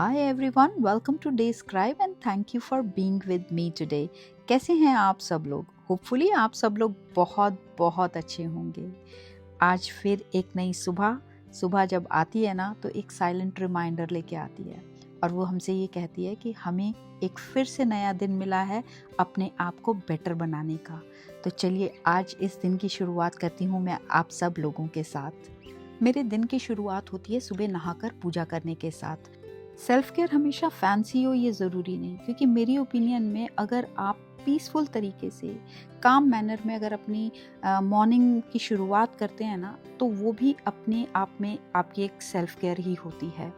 Hi everyone, welcome to Day Scribe and thank you for being with me today. कैसे हैं आप सब लोग? होपफुली आप सब लोग बहुत बहुत अच्छे होंगे। आज फिर एक नई सुबह जब आती है ना तो एक साइलेंट रिमाइंडर लेके आती है और वो हमसे ये कहती है कि हमें एक फिर से नया दिन मिला है अपने आप को बेटर बनाने का। तो चलिए आज इस दिन की शुरुआत करती हूँ मैं आप सब लोगों के साथ। मेरे दिन की शुरुआत होती है सुबह नहाकर पूजा करने के साथ। सेल्फ केयर हमेशा फैंसी हो ये ज़रूरी नहीं, क्योंकि मेरी ओपिनियन में अगर आप पीसफुल तरीके से काम मैनर में अगर अपनी मॉर्निंग की शुरुआत करते हैं ना तो वो भी अपने आप में आपकी एक सेल्फ केयर ही होती है।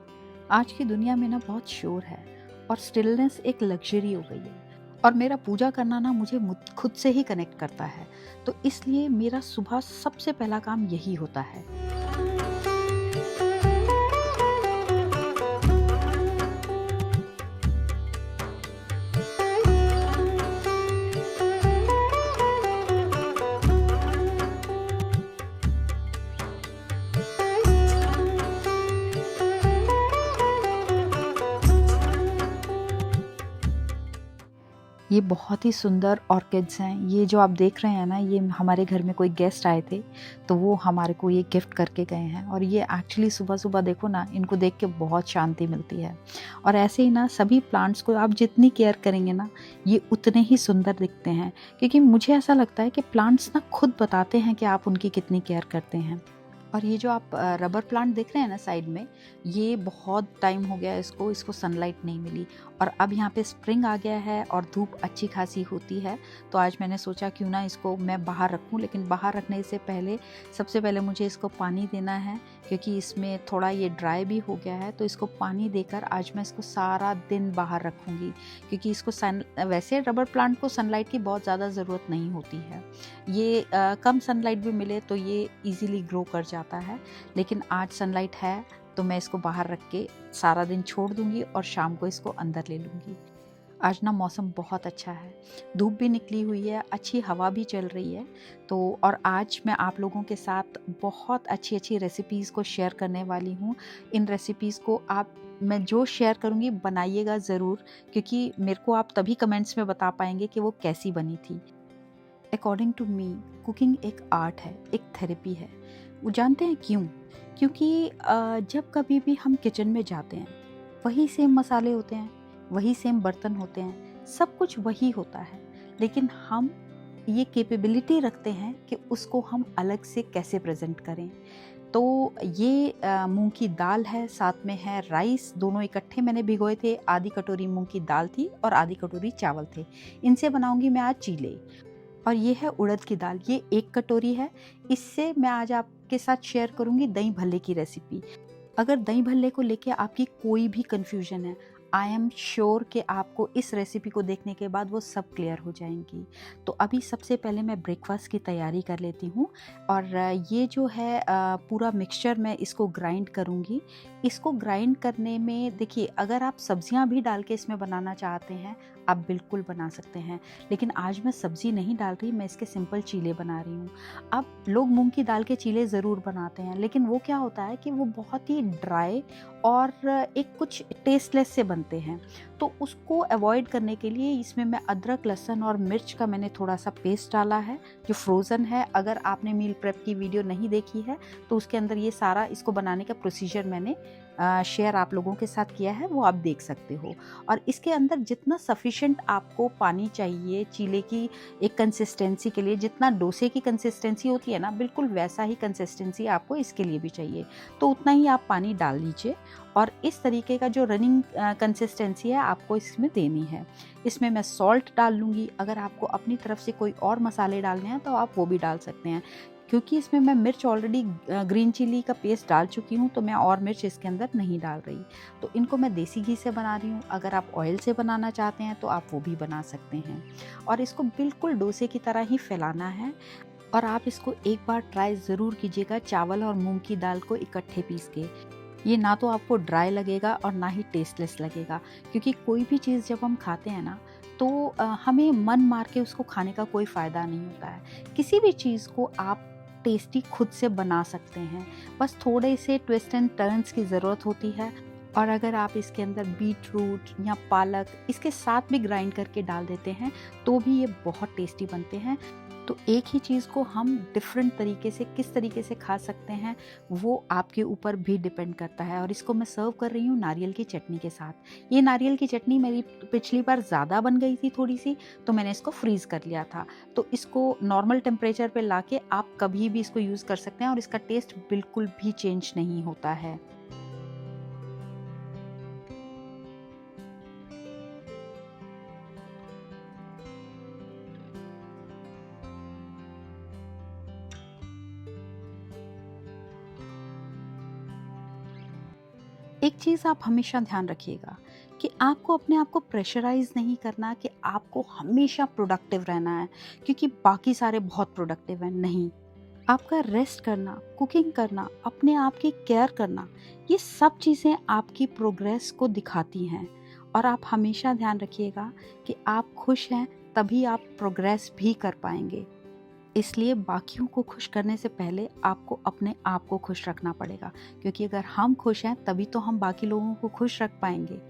आज की दुनिया में ना बहुत शोर है और स्टिलनेस एक लग्जरी हो गई है और मेरा पूजा करना ना मुझे खुद से ही कनेक्ट करता है, तो इसलिए मेरा सुबह सबसे पहला काम यही होता है। ये बहुत ही सुंदर ऑर्किड्स हैं। ये जो आप देख रहे हैं ना, ये हमारे घर में कोई गेस्ट आए थे तो वो हमारे को ये गिफ्ट करके गए हैं और ये एक्चुअली सुबह सुबह देखो ना, इनको देख के बहुत शांति मिलती है। और ऐसे ही ना सभी प्लांट्स को आप जितनी केयर करेंगे ना ये उतने ही सुंदर दिखते हैं, क्योंकि मुझे ऐसा लगता है कि प्लांट्स ना खुद बताते हैं कि आप उनकी कितनी केयर करते हैं। और ये जो आप रबर प्लांट देख रहे हैं ना साइड में, ये बहुत टाइम हो गया इसको सनलाइट नहीं मिली और अब यहाँ पे स्प्रिंग आ गया है और धूप अच्छी खासी होती है। तो आज मैंने सोचा क्यों ना इसको मैं बाहर रखूँ, लेकिन बाहर रखने से पहले सबसे पहले मुझे इसको पानी देना है, क्योंकि इसमें थोड़ा ये ड्राई भी हो गया है। तो इसको पानी देकर आज मैं इसको सारा दिन बाहर रखूँगी, क्योंकि इसको वैसे रबर प्लांट को सनलाइट की बहुत ज़्यादा ज़रूरत नहीं होती है। ये कम सनलाइट भी मिले तो ये ईज़िली ग्रो कर जाता है, लेकिन आज सनलाइट है तो मैं इसको बाहर रख के सारा दिन छोड़ दूंगी और शाम को इसको अंदर ले लूँगी। आज ना मौसम बहुत अच्छा है, धूप भी निकली हुई है, अच्छी हवा भी चल रही है। तो और आज मैं आप लोगों के साथ बहुत अच्छी अच्छी रेसिपीज़ को शेयर करने वाली हूँ। इन रेसिपीज़ को मैं जो शेयर करूँगी बनाइएगा ज़रूर, क्योंकि मेरे को आप तभी कमेंट्स में बता पाएंगे कि वो कैसी बनी थी। अकॉर्डिंग टू मी कुकिंग एक आर्ट है, एक थेरेपी है। वो जानते हैं क्यों? क्योंकि जब कभी भी हम किचन में जाते हैं वही सेम मसाले होते हैं, वही सेम बर्तन होते हैं, सब कुछ वही होता है, लेकिन हम ये कैपेबिलिटी रखते हैं कि उसको हम अलग से कैसे प्रेजेंट करें। तो ये मूंग की दाल है, साथ में है राइस, दोनों इकट्ठे मैंने भिगोए थे। आधी कटोरी मूंग की दाल थी और आधी कटोरी चावल थे। इनसे बनाऊंगी मैं आज चीले। और ये है उड़द की दाल, ये 1 कटोरी है। इससे मैं आज आपके साथ शेयर करूंगी दही भल्ले की रेसिपी। अगर दही भल्ले को लेके आपकी कोई भी कंफ्यूजन है, आई एम श्योर कि आपको इस रेसिपी को देखने के बाद वो सब क्लियर हो जाएंगी। तो अभी सबसे पहले मैं ब्रेकफास्ट की तैयारी कर लेती हूँ और ये जो है पूरा मिक्सचर मैं इसको ग्राइंड करूँगी। इसको ग्राइंड करने में देखिए, अगर आप सब्जियां भी डाल के इसमें बनाना चाहते हैं आप बिल्कुल बना सकते हैं, लेकिन आज मैं सब्ज़ी नहीं डाल रही, मैं इसके सिंपल चीले बना रही हूँ। अब लोग मूंग की दाल के चीले ज़रूर बनाते हैं, लेकिन वो क्या होता है कि वो बहुत ही ड्राई और एक कुछ टेस्टलेस से बनते हैं। तो उसको अवॉइड करने के लिए इसमें मैं अदरक, लहसुन और मिर्च का मैंने थोड़ा सा पेस्ट डाला है जो फ्रोज़न है। अगर आपने मील प्रेप की वीडियो नहीं देखी है तो उसके अंदर ये सारा इसको बनाने का प्रोसीजर मैंने शेयर आप लोगों के साथ किया है, वो आप देख सकते हो। और इसके अंदर जितना सफिशिएंट आपको पानी चाहिए चीले की एक कंसिस्टेंसी के लिए, जितना डोसे की कंसिस्टेंसी होती है ना, बिल्कुल वैसा ही कंसिस्टेंसी आपको इसके लिए भी चाहिए, तो उतना ही आप पानी डाल लीजिए। और इस तरीके का जो रनिंग कंसिस्टेंसी है आपको इसमें देनी है। इसमें मैं सॉल्ट डाल लूँगी, अगर आपको अपनी तरफ से कोई और मसाले डालने हैं तो आप वो भी डाल सकते हैं। क्योंकि इसमें मैं मिर्च ऑलरेडी ग्रीन चिली का पेस्ट डाल चुकी हूँ तो मैं और मिर्च इसके अंदर नहीं डाल रही। तो इनको मैं देसी घी से बना रही हूँ, अगर आप ऑयल से बनाना चाहते हैं तो आप वो भी बना सकते हैं। और इसको बिल्कुल डोसे की तरह ही फैलाना है और आप इसको एक बार ट्राई ज़रूर कीजिएगा चावल और मूंग की दाल को इकट्ठे पीस के। ये ना तो आपको ड्राई लगेगा और ना ही टेस्टलेस लगेगा, क्योंकि कोई भी चीज़ जब हम खाते हैं ना तो हमें मन मार के उसको खाने का कोई फ़ायदा नहीं होता है। किसी भी चीज़ को आप टेस्टी खुद से बना सकते हैं, बस थोड़े से ट्विस्ट एंड टर्न्स की ज़रूरत होती है और अगर आप इसके अंदर बीट रूट या पालक इसके साथ भी ग्राइंड करके डाल देते हैं तो भी ये बहुत टेस्टी बनते हैं। तो एक ही चीज़ को हम डिफरेंट तरीके से किस तरीके से खा सकते हैं वो आपके ऊपर भी डिपेंड करता है। और इसको मैं सर्व कर रही हूँ नारियल की चटनी के साथ। ये नारियल की चटनी मेरी पिछली बार ज़्यादा बन गई थी थोड़ी सी, तो मैंने इसको फ्रीज़ कर लिया था। तो इसको नॉर्मल टेम्परेचर पे लाके आप कभी भी इसको यूज़ कर सकते हैं और इसका टेस्ट बिल्कुल भी चेंज नहीं होता है। एक चीज़ आप हमेशा ध्यान रखिएगा कि आपको अपने आप को प्रेशराइज़ नहीं करना कि आपको हमेशा प्रोडक्टिव रहना है क्योंकि बाकी सारे बहुत प्रोडक्टिव हैं, नहीं। आपका रेस्ट करना, कुकिंग करना, अपने आप की केयर करना, ये सब चीज़ें आपकी प्रोग्रेस को दिखाती हैं। और आप हमेशा ध्यान रखिएगा कि आप खुश हैं तभी आप प्रोग्रेस भी कर पाएंगे। इसलिए बाकियों को खुश करने से पहले आपको अपने आप को खुश रखना पड़ेगा, क्योंकि अगर हम खुश हैं तभी तो हम बाकी लोगों को खुश रख पाएंगे।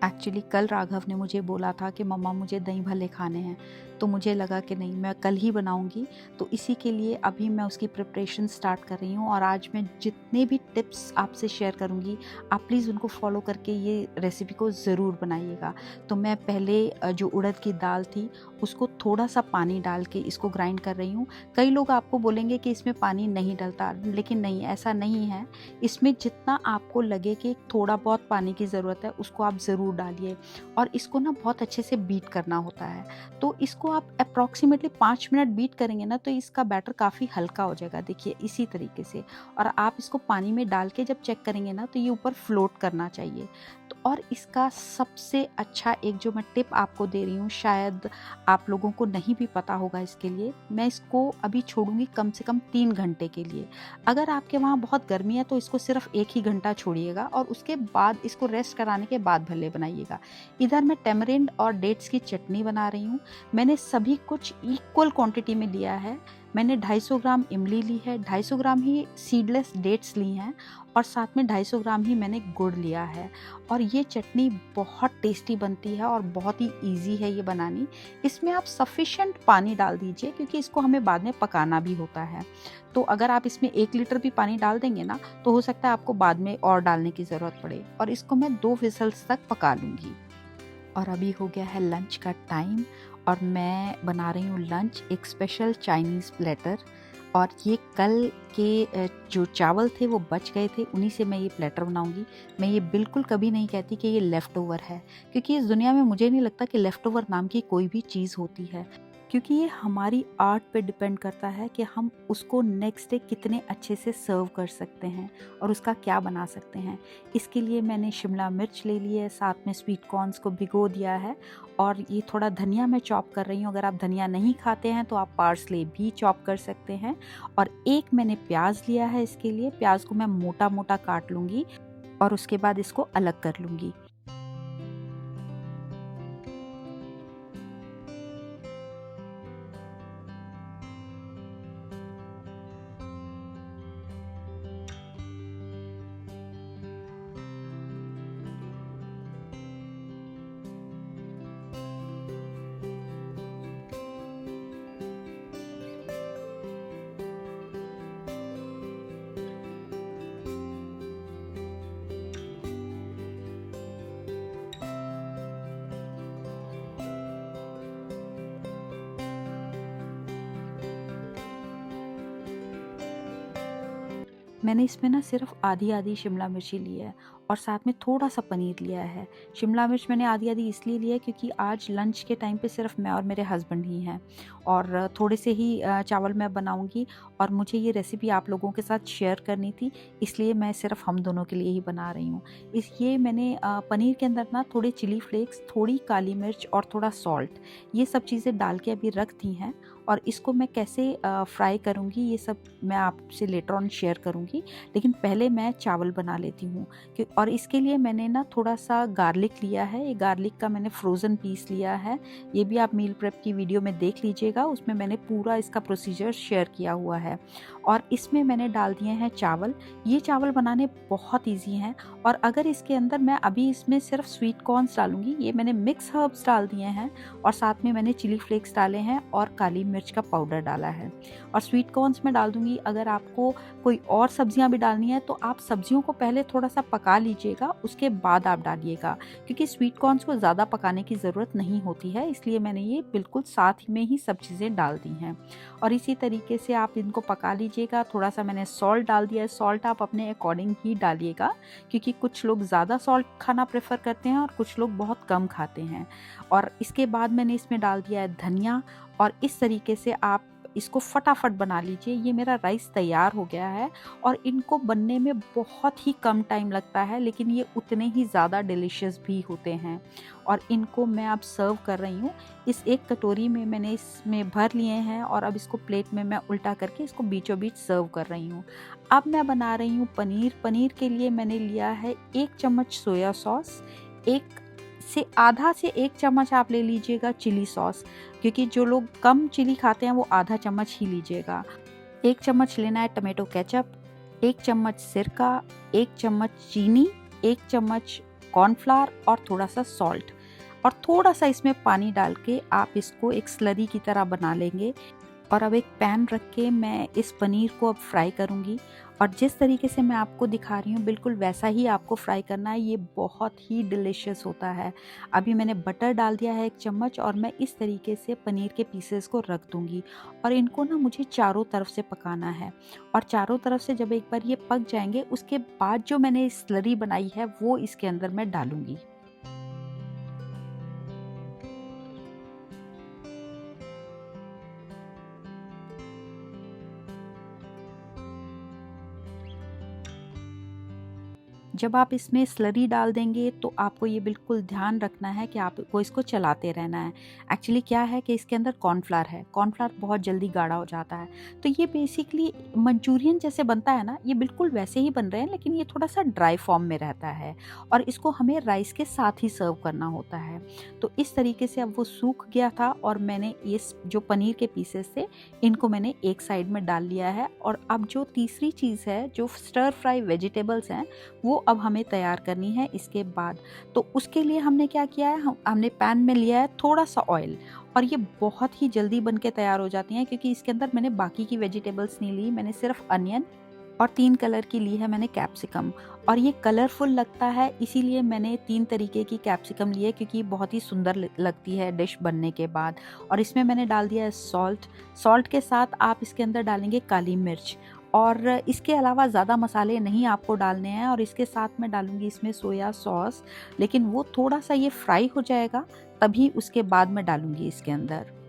एक्चुअली कल राघव ने मुझे बोला था कि मम्मा मुझे दही भल्ले खाने हैं, तो मुझे लगा कि नहीं, मैं कल ही बनाऊंगी। तो इसी के लिए अभी मैं उसकी प्रिपरेशन स्टार्ट कर रही हूँ। और आज मैं जितने भी टिप्स आपसे शेयर करूँगी आप प्लीज़ उनको फॉलो करके ये रेसिपी को ज़रूर बनाइएगा। तो मैं पहले जो उड़द की दाल थी उसको थोड़ा सा पानी डाल के इसको ग्राइंड कर रही हूँ। कई लोग आपको बोलेंगे कि इसमें पानी नहीं डलता, लेकिन नहीं, ऐसा नहीं है। इसमें जितना आपको लगे कि थोड़ा बहुत पानी की ज़रूरत है उसको आप ज़रूर डालिए। और इसको ना बहुत अच्छे से बीट करना होता है। तो इसको आप अप्रॉक्सीमेटली 5 मिनट बीट करेंगे ना तो इसका बैटर काफ़ी हल्का हो जाएगा, देखिए इसी तरीके से। और आप इसको पानी में डाल के जब चेक करेंगे ना तो ये ऊपर फ्लोट करना चाहिए। तो और इसका सबसे अच्छा एक जो मैं टिप आपको दे रही हूँ, शायद आप लोगों को नहीं भी पता होगा इसके लिए, मैं इसको अभी छोड़ूंगी कम से कम 3 घंटे के लिए। अगर आपके वहाँ बहुत गर्मी है तो इसको सिर्फ 1 ही घंटा छोड़िएगा और उसके बाद इसको रेस्ट कराने के बाद भल्ले बनाइएगा। इधर मैं टेमरिंड और डेट्स की चटनी बना रही हूँ। मैंने सभी कुछ इक्वल क्वांटिटी में लिया है। मैंने 250 ग्राम इमली ली है, 250 ग्राम ही सीडलेस डेट्स ली हैं और साथ में 250 ग्राम ही मैंने गुड़ लिया है। और ये चटनी बहुत टेस्टी बनती है और बहुत ही इजी है ये बनानी। इसमें आप सफिशेंट पानी डाल दीजिए क्योंकि इसको हमें बाद में पकाना भी होता है। तो अगर आप इसमें 1 लीटर भी पानी डाल देंगे ना तो हो सकता है आपको बाद में और डालने की ज़रूरत पड़े। और इसको मैं 2 विसल्स तक पका लूँगी। और अभी हो गया है लंच का टाइम और मैं बना रही हूँ लंच, एक स्पेशल चाइनीज़ प्लेटर। और ये कल के जो चावल थे वो बच गए थे, उन्हीं से मैं ये प्लेटर बनाऊंगी। मैं ये बिल्कुल कभी नहीं कहती कि ये लेफ़्ट ओवर है, क्योंकि इस दुनिया में मुझे नहीं लगता कि लेफ़्ट ओवर नाम की कोई भी चीज़ होती है। क्योंकि ये हमारी आर्ट पे डिपेंड करता है कि हम उसको नेक्स्ट डे कितने अच्छे से सर्व कर सकते हैं और उसका क्या बना सकते हैं। इसके लिए मैंने शिमला मिर्च ले ली है, साथ में स्वीट कॉर्न्स को भिगो दिया है और ये थोड़ा धनिया मैं चॉप कर रही हूँ। अगर आप धनिया नहीं खाते हैं तो आप पार्सले भी चॉप कर सकते हैं। और एक मैंने प्याज लिया है, इसके लिए प्याज को मैं मोटा मोटा काट लूँगी और उसके बाद इसको अलग कर लूँगी। मैंने इसमें ना सिर्फ आधी आधी शिमला मिर्ची ली है और साथ में थोड़ा सा पनीर लिया है। शिमला मिर्च मैंने आधी आधी इसलिए लिया है क्योंकि आज लंच के टाइम पे सिर्फ मैं और मेरे हस्बैंड ही हैं और थोड़े से ही चावल मैं बनाऊंगी और मुझे ये रेसिपी आप लोगों के साथ शेयर करनी थी, इसलिए मैं सिर्फ हम दोनों के लिए ही बना रही हूँ। ये मैंने पनीर के अंदर ना थोड़े चिली फ्लेक्स, थोड़ी काली मिर्च और थोड़ा सॉल्ट, ये सब चीज़ें डाल के अभी रख दी हैं। और इसको मैं कैसे फ्राई करूँगी ये सब मैं आपसे लेटर ऑन शेयर करूँगी। लेकिन पहले मैं चावल बना लेती हूँ और इसके लिए मैंने ना थोड़ा सा गार्लिक लिया है। ये गार्लिक का मैंने फ्रोज़न पीस लिया है। ये भी आप मील प्रेप की वीडियो में देख लीजिएगा, उसमें मैंने पूरा इसका प्रोसीजर शेयर किया हुआ है। और इसमें मैंने डाल दिए हैं चावल। ये चावल बनाने बहुत ईजी हैं और अगर इसके अंदर मैं अभी इसमें सिर्फ स्वीट कॉर्न्स डालूंगी, ये मैंने मिक्स हर्ब्स डाल दिए हैं और साथ में मैंने चिली फ्लेक्स डाले हैं और काली मिर्च का पाउडर डाला है। और स्वीट कॉर्न्स में डाल दूंगी। अगर आपको कोई और सब्जियां भी डालनी है तो आप सब्जियों को पहले थोड़ा सा पका लीजिएगा, उसके बाद आप डालिएगा, क्योंकि स्वीट कॉर्न्स को ज़्यादा पकाने की ज़रूरत नहीं होती है, इसलिए मैंने ये बिल्कुल साथ में ही सब चीज़ें डाल दी हैं। और इसी तरीके से आप इनको पका लीजिएगा। थोड़ा सा मैंने सॉल्ट डाल दिया है। सॉल्ट आप अपने अकॉर्डिंग ही डालिएगा, क्योंकि कुछ लोग ज़्यादा सॉल्ट खाना प्रेफर करते हैं और कुछ लोग बहुत कम खाते हैं। और इसके बाद मैंने इसमें डाल दिया है धनिया। और इस तरीके से आप इसको फटाफट बना लीजिए। ये मेरा राइस तैयार हो गया है और इनको बनने में बहुत ही कम टाइम लगता है, लेकिन ये उतने ही ज़्यादा डिलीशियस भी होते हैं। और इनको मैं अब सर्व कर रही हूँ। इस एक कटोरी में मैंने इसमें भर लिए हैं और अब इसको प्लेट में मैं उल्टा करके इसको बीचों बीच सर्व कर रही हूँ। अब मैं बना रही हूँ पनीर। पनीर के लिए मैंने लिया है 1 चम्मच सोया सॉस, आधा से 1 चम्मच आप ले लीजिएगा चिली सॉस, क्योंकि जो लोग कम चिली खाते हैं वो आधा चम्मच ही लीजिएगा। 1 चम्मच लेना है टमाटो केचप, 1 चम्मच सिरका, 1 चम्मच चीनी, 1 चम्मच कॉर्नफ्लावर और थोड़ा सा सॉल्ट और थोड़ा सा इसमें पानी डाल के आप इसको एक स्लरी की तरह बना लेंगे। और अब एक पैन रख के मैं इस पनीर को अब फ्राई करूँगी और जिस तरीके से मैं आपको दिखा रही हूँ बिल्कुल वैसा ही आपको फ्राई करना है। ये बहुत ही डिलीशियस होता है। अभी मैंने बटर डाल दिया है 1 चम्मच और मैं इस तरीके से पनीर के पीसेस को रख दूँगी और इनको ना मुझे चारों तरफ से पकाना है। और चारों तरफ से जब एक बार ये पक जाएंगे उसके बाद जो मैंने स्लरी बनाई है वो इसके अंदर मैं डालूँगी। जब आप इसमें स्लरी डाल देंगे तो आपको ये बिल्कुल ध्यान रखना है कि आपको इसको चलाते रहना है। एक्चुअली क्या है कि इसके अंदर कॉर्नफ्लावर है, कॉर्नफ्लावर बहुत जल्दी गाढ़ा हो जाता है। तो ये बेसिकली मंचूरियन जैसे बनता है ना, ये बिल्कुल वैसे ही बन रहे हैं, लेकिन ये थोड़ा सा ड्राई फॉर्म में रहता है और इसको हमें राइस के साथ ही सर्व करना होता है। तो इस तरीके से अब वो सूख गया था और मैंने ये जो पनीर के पीसेस थे इनको मैंने एक साइड में डाल लिया है। और अब जो तीसरी चीज़ है, जो स्टर फ्राई वेजिटेबल्स हैं, वो अब हमें तैयार करनी है इसके बाद। तो उसके लिए हमने क्या किया है, हमने पैन में लिया है थोड़ा सा ऑयल और ये बहुत ही जल्दी बन के तैयार हो जाती हैं, क्योंकि इसके अंदर मैंने बाकी की वेजिटेबल्स नहीं ली, मैंने सिर्फ अनियन और 3 कलर की ली है मैंने कैप्सिकम। और ये कलरफुल लगता है इसीलिए मैंने 3 तरीके की कैप्सिकम ली है, क्योंकि बहुत ही सुंदर लगती है डिश बनने के बाद। और इसमें मैंने डाल दिया है सॉल्ट के साथ आप इसके अंदर डालेंगे काली मिर्च और इसके अलावा ज़्यादा मसाले नहीं आपको डालने हैं। और इसके साथ मैं डालूंगी इसमें सोया सॉस, लेकिन वो थोड़ा सा ये फ्राई हो जाएगा तभी उसके बाद मैं डालूंगी इसके अंदर।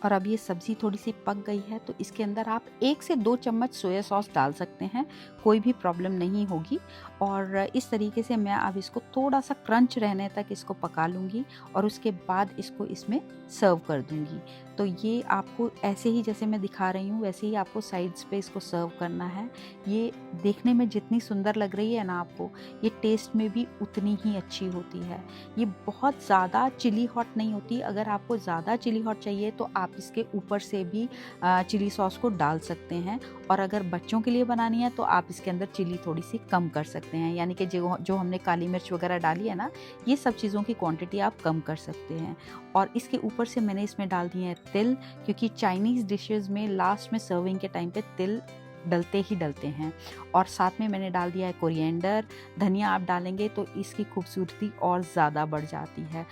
और अब ये सब्ज़ी थोड़ी सी पक गई है तो इसके अंदर आप 1 से 2 चम्मच सोया सॉस डाल सकते हैं, कोई भी प्रॉब्लम नहीं होगी। और इस तरीके से मैं अब इसको थोड़ा सा क्रंच रहने तक इसको पका लूँगी और उसके बाद इसको इसमें सर्व कर दूँगी। तो ये आपको ऐसे ही जैसे मैं दिखा रही हूँ वैसे ही आपको साइड्स पे इसको सर्व करना है। ये देखने में जितनी सुंदर लग रही है ना आपको, ये टेस्ट में भी उतनी ही अच्छी होती है। ये बहुत ज़्यादा चिली हॉट नहीं होती। अगर आपको ज़्यादा चिली हॉट चाहिए तो आप इसके ऊपर से भी चिली सॉस को डाल सकते हैं। और अगर बच्चों के लिए बनानी है तो आप इसके अंदर चिली थोड़ी सी कम कर सकते हैं, यानी कि जो हमने काली मिर्च वगैरह डाली है ना, ये सब चीज़ों की क्वांटिटी आप कम कर सकते हैं। और इसके ऊपर से मैंने इसमें डाल दिए हैं तिल, क्योंकि चाइनीज़ डिशेज़ में लास्ट में सर्विंग के टाइम पे तिल डलते ही डलते हैं। और साथ में मैंने डाल दिया है कोरिएंडर, धनिया आप डालेंगे तो इसकी खूबसूरती और ज़्यादा बढ़ जाती है।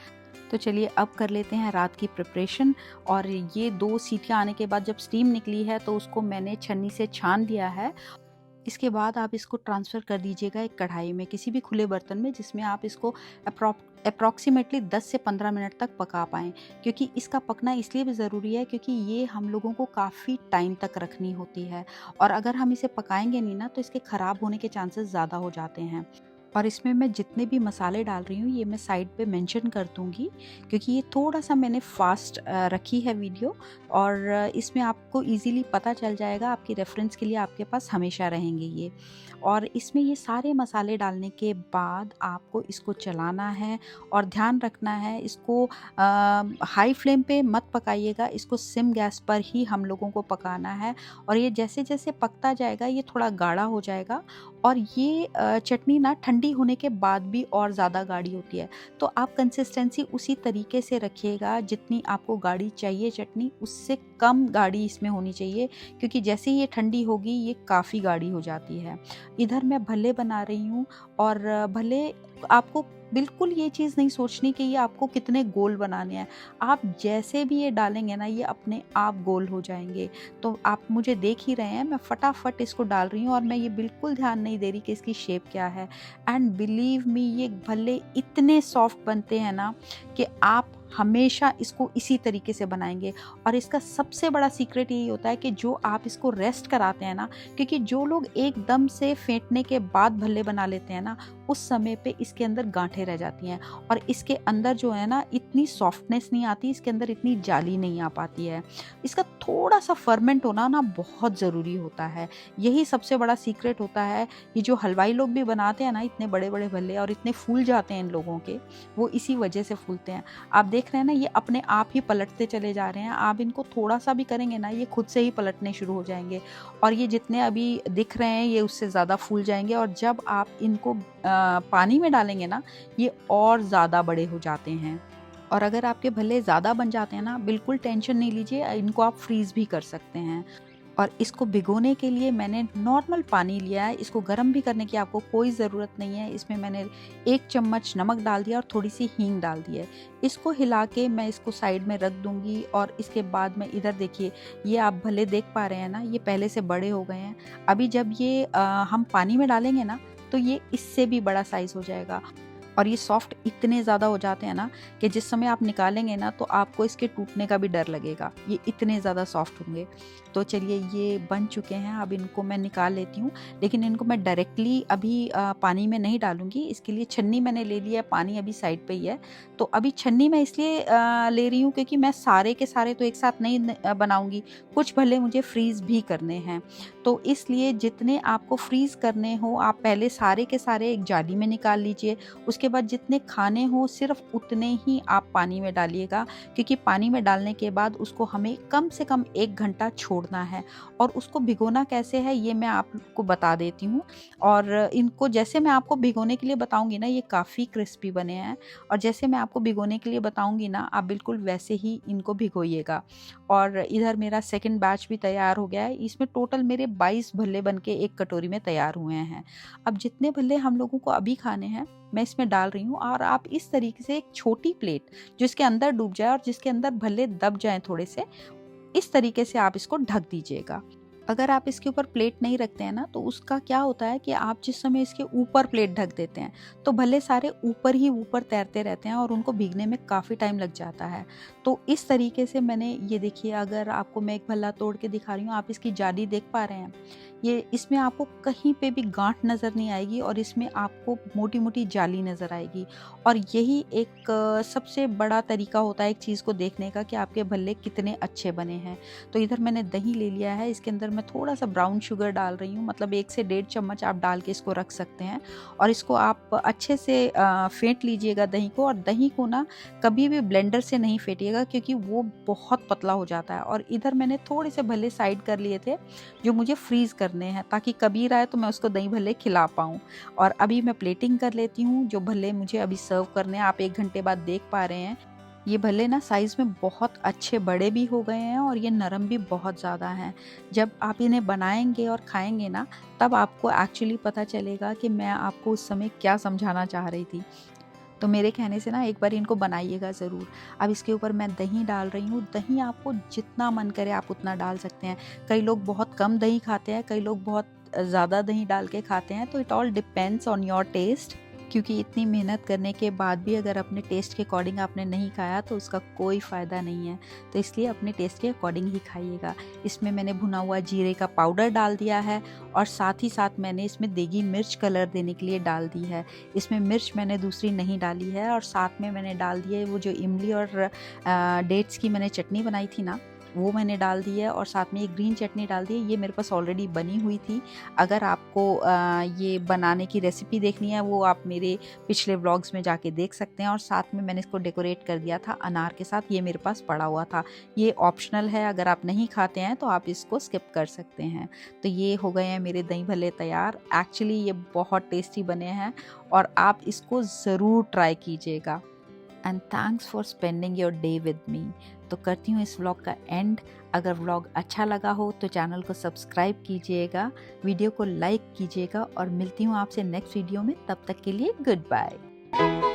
तो चलिए अब कर लेते हैं रात की प्रिपरेशन। और ये 2 सीटियाँ आने के बाद जब स्टीम निकली है तो उसको मैंने छन्नी से छान दिया है। इसके बाद आप इसको ट्रांसफ़र कर दीजिएगा एक कढ़ाई में, किसी भी खुले बर्तन में, जिसमें आप इसको अप्रॉक्सीमेटली 10 से 15 मिनट तक पका पाएँ। क्योंकि इसका पकना इसलिए भी ज़रूरी है क्योंकि ये हम लोगों को काफ़ी टाइम तक रखनी होती है और अगर हम इसे पकाएंगे नहीं ना तो इसके ख़राब होने के चांसेस ज़्यादा हो जाते हैं। और इसमें मैं जितने भी मसाले डाल रही हूँ ये मैं साइड पे मेंशन कर दूँगी, क्योंकि ये थोड़ा सा मैंने फास्ट रखी है वीडियो, और इसमें आपको इजीली पता चल जाएगा, आपकी रेफरेंस के लिए आपके पास हमेशा रहेंगे ये। और इसमें ये सारे मसाले डालने के बाद आपको इसको चलाना है और ध्यान रखना है, इसको हाई फ्लेम पे मत पकाइएगा, इसको सिम गैस पर ही हम लोगों को पकाना है। और ये जैसे जैसे पकता जाएगा ये थोड़ा गाढ़ा हो जाएगा, और ये चटनी ना ठंडी होने के बाद भी और ज़्यादा गाढ़ी होती है। तो आप कंसिस्टेंसी उसी तरीके से रखिएगा जितनी आपको गाढ़ी चाहिए चटनी, उससे कम गाढ़ी इसमें होनी चाहिए, क्योंकि जैसे ही ये ठंडी होगी ये काफ़ी गाढ़ी हो जाती है। इधर मैं भल्ले बना रही हूँ, और भल्ले आपको बिल्कुल ये चीज़ नहीं सोचनी कि ये आपको कितने गोल बनाने हैं। आप जैसे भी ये डालेंगे ना ये अपने आप गोल हो जाएँगे। तो आप मुझे देख ही रहे हैं, मैं फटाफट इसको डाल रही हूँ और मैं ये बिल्कुल ध्यान नहीं दे रही कि इसकी शेप क्या है। एंड बिलीव मी, ये भल्ले इतने सॉफ्ट बनते हैं ना कि आप हमेशा इसको इसी तरीके से बनाएंगे। और इसका सबसे बड़ा सीक्रेट यही होता है कि जो आप इसको रेस्ट कराते हैं ना, क्योंकि जो लोग एकदम से फेंटने के बाद भल्ले बना लेते हैं ना, उस समय पे इसके अंदर गांठें रह जाती हैं, और इसके अंदर जो है ना इतनी सॉफ्टनेस नहीं आती, इसके अंदर इतनी जाली नहीं आ पाती है। इसका थोड़ा सा फर्मेंट होना ना बहुत ज़रूरी होता है, यही सबसे बड़ा सीक्रेट होता है। ये जो हलवाई लोग भी बनाते हैं ना इतने बड़े बड़े भल्ले, और इतने फूल जाते हैं इन लोगों के, वो इसी वजह से फूलते हैं। आप देख रहे हैं ना ये अपने आप ही पलटते चले जा रहे हैं। आप इनको थोड़ा सा भी करेंगे ना ये खुद से ही पलटने शुरू हो जाएंगे, और ये जितने अभी दिख रहे हैं ये उससे ज़्यादा फूल जाएंगे। और जब आप इनको पानी में डालेंगे ना ये और ज़्यादा बड़े हो जाते हैं। और अगर आपके भल्ले ज़्यादा बन जाते हैं ना, बिल्कुल टेंशन नहीं लीजिए, इनको आप फ्रीज़ भी कर सकते हैं। और इसको भिगोने के लिए मैंने नॉर्मल पानी लिया है, इसको गर्म भी करने की आपको कोई ज़रूरत नहीं है। इसमें मैंने 1 चम्मच नमक डाल दिया और थोड़ी सी हींग डाल दी है। इसको हिला के मैं इसको साइड में रख दूंगी, और इसके बाद में इधर देखिए, ये आप भले देख पा रहे हैं ना, ये पहले से बड़े हो गए हैं। अभी जब ये हम पानी में डालेंगे ना तो ये इससे भी बड़ा साइज़ हो जाएगा। और ये सॉफ्ट इतने ज़्यादा हो जाते हैं ना कि जिस समय आप निकालेंगे ना तो आपको इसके टूटने का भी डर लगेगा, ये इतने ज़्यादा सॉफ्ट होंगे। तो चलिए ये बन चुके हैं, अब इनको मैं निकाल लेती हूँ। लेकिन इनको मैं डायरेक्टली अभी पानी में नहीं डालूंगी, इसके लिए छन्नी मैंने ले लिया है, पानी अभी साइड पे ही है। तो अभी छन्नी मैं इसलिए ले रही हूँ क्योंकि मैं सारे के सारे तो एक साथ नहीं बनाऊंगी, कुछ भले मुझे फ्रीज़ भी करने हैं। तो इसलिए जितने आपको फ्रीज़ करने हो आप पहले सारे के सारे एक जाली में निकाल लीजिए। उसके बाद जितने खाने हो सिर्फ उतने ही आप पानी में डालिएगा, क्योंकि पानी में डालने के बाद उसको हमें कम से कम 1 घंटा छोड़ना है। और उसको भिगोना कैसे है ये मैं आपको बता देती हूँ। और इनको जैसे मैं आपको भिगोने के लिए बताऊंगी ना ये काफ़ी क्रिस्पी बने हैं, और जैसे मैं आपको भिगोने के लिए बताऊंगी ना आप बिल्कुल वैसे ही इनको भिगोइएगा। और इधर मेरा सेकंड बैच भी तैयार हो गया है, इसमें टोटल मेरे 22 भल्ले बन के एक कटोरी में तैयार हुए हैं। अब जितने भल्ले हम लोगों को अभी खाने हैं मैं इसमें डाल रही हूँ, और आप इस तरीके से एक छोटी प्लेट जिसके अंदर डूब जाए और जिसके अंदर भल्ले दब जाएं थोड़े से, इस तरीके से आप इसको ढक दीजिएगा। अगर आप इसके ऊपर प्लेट नहीं रखते हैं ना तो उसका क्या होता है कि आप जिस समय इसके ऊपर प्लेट ढक देते हैं तो भले सारे ऊपर ही ऊपर तैरते रहते हैं और उनको भीगने में काफ़ी टाइम लग जाता है। तो इस तरीके से मैंने ये देखिए, अगर आपको मैं एक भल्ला तोड़ के दिखा रही हूँ, आप इसकी जाली देख पा रहे हैं, ये इसमें आपको कहीं पे भी गांठ नज़र नहीं आएगी और इसमें आपको मोटी मोटी जाली नज़र आएगी। और यही एक सबसे बड़ा तरीका होता है एक चीज़ को देखने का कि आपके भल्ले कितने अच्छे बने हैं। तो इधर मैंने दही ले लिया है, इसके अंदर मैं थोड़ा सा ब्राउन शुगर डाल रही हूँ, मतलब 1 से 1.5 चम्मच आप डाल के इसको रख सकते हैं। और इसको आप अच्छे से फेंट लीजिएगा दही को, और दही को ना कभी भी ब्लेंडर से नहीं फेंटिएगा क्योंकि वो बहुत पतला हो जाता है। और इधर मैंने थोड़े से भल्ले साइड कर लिए थे जो मुझे फ्रीज़ करने हैं, ताकि कभी रहे तो मैं उसको दही भल्ले खिला पाऊँ। और अभी मैं प्लेटिंग कर लेती हूँ, जो भल्ले मुझे अभी सर्व करने हैं आप 1 घंटे बाद देख पा रहे हैं। ये भल्ले ना साइज़ में बहुत अच्छे बड़े भी हो गए हैं और ये नरम भी बहुत ज़्यादा हैं। जब आप इन्हें बनाएंगे और खाएंगे ना तब आपको एक्चुअली पता चलेगा कि मैं आपको उस समय क्या समझाना चाह रही थी। तो मेरे कहने से ना एक बार इनको बनाइएगा ज़रूर। अब इसके ऊपर मैं दही डाल रही हूँ, दही आपको जितना मन करे आप उतना डाल सकते हैं। कई लोग बहुत कम दही खाते हैं, कई लोग बहुत ज़्यादा दही डाल के खाते हैं, तो it all depends on your taste. क्योंकि इतनी मेहनत करने के बाद भी अगर अपने टेस्ट के अकॉर्डिंग आपने नहीं खाया तो उसका कोई फ़ायदा नहीं है। तो इसलिए अपने टेस्ट के अकॉर्डिंग ही खाइएगा। इसमें मैंने भुना हुआ जीरे का पाउडर डाल दिया है और साथ ही साथ मैंने इसमें देगी मिर्च कलर देने के लिए डाल दी है। इसमें मिर्च मैंने दूसरी नहीं डाली है और साथ में मैंने डाल दिया है वो जो इमली और डेट्स की मैंने चटनी बनाई थी ना, वो मैंने डाल दी है और साथ में ये ग्रीन चटनी डाल दी है। ये मेरे पास ऑलरेडी बनी हुई थी। अगर आपको ये बनाने की रेसिपी देखनी है वो आप मेरे पिछले व्लॉग्स में जाके देख सकते हैं। और साथ में मैंने इसको डेकोरेट कर दिया था अनार के साथ, ये मेरे पास पड़ा हुआ था। ये ऑप्शनल है, अगर आप नहीं खाते हैं तो आप इसको स्किप कर सकते हैं। तो ये हो गए हैं मेरे दही भल्ले तैयार। एक्चुअली ये बहुत टेस्टी बने हैं और आप इसको ज़रूर ट्राई कीजिएगा। And thanks for spending your day with me. तो करती हूँ इस व्लॉग का एंड। अगर व्लॉग अच्छा लगा हो तो चैनल को सब्सक्राइब कीजिएगा, वीडियो को लाइक कीजिएगा और मिलती हूँ आपसे नेक्स्ट वीडियो में। तब तक के लिए गुड बाय।